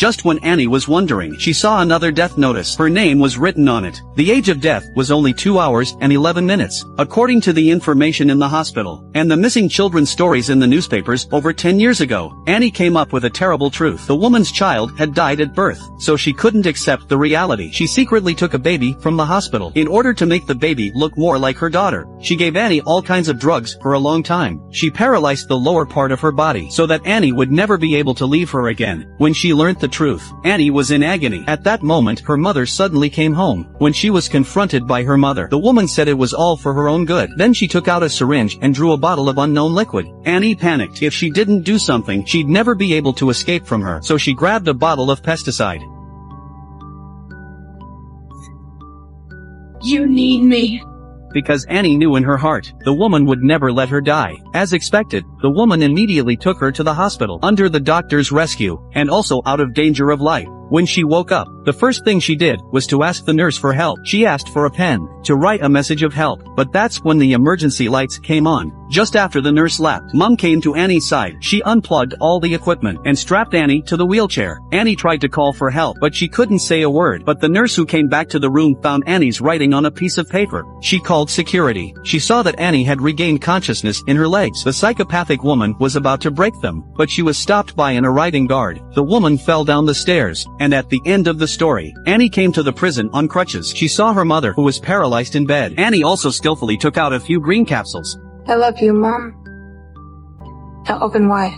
Just when Annie was wondering, she saw another death notice. Her name was written on it. The age of death was only 2 hours and 11 minutes, according to the information in the hospital, and the missing children's stories in the newspapers over 10 years ago. Annie came up with a terrible truth. The woman's child had died at birth, so she couldn't accept the reality. She secretly took a baby from the hospital. In order to make the baby look more like her daughter, she gave Annie all kinds of drugs for a long time. She paralyzed the lower part of her body so that Annie would never be able to leave her again. When she learned the truth, Annie was in agony. At that moment, her mother suddenly came home. When she was confronted by her mother, the woman said it was all for her own good. Then she took out a syringe and drew a bottle of unknown liquid. Annie panicked. If she didn't do something, she'd never be able to escape from her. So she grabbed a bottle of pesticide. You need me. Because Annie knew in her heart, the woman would never let her die. As expected, the woman immediately took her to the hospital, under the doctor's rescue, and also out of danger of life. When she woke up, the first thing she did was to ask the nurse for help. She asked for a pen to write a message of help, but that's when the emergency lights came on. Just after the nurse left, Mom came to Annie's side. She unplugged all the equipment and strapped Annie to the wheelchair. Annie tried to call for help, but she couldn't say a word. But the nurse who came back to the room found Annie's writing on a piece of paper. She called security. She saw that Annie had regained consciousness in her legs. The psychopathic woman was about to break them, but she was stopped by an arriving guard. The woman fell down the stairs, and at the end of the story, Annie came to the prison on crutches. She saw her mother, who was paralyzed in bed. Annie also skillfully took out a few green capsules. I love you, Mom. Now open wide.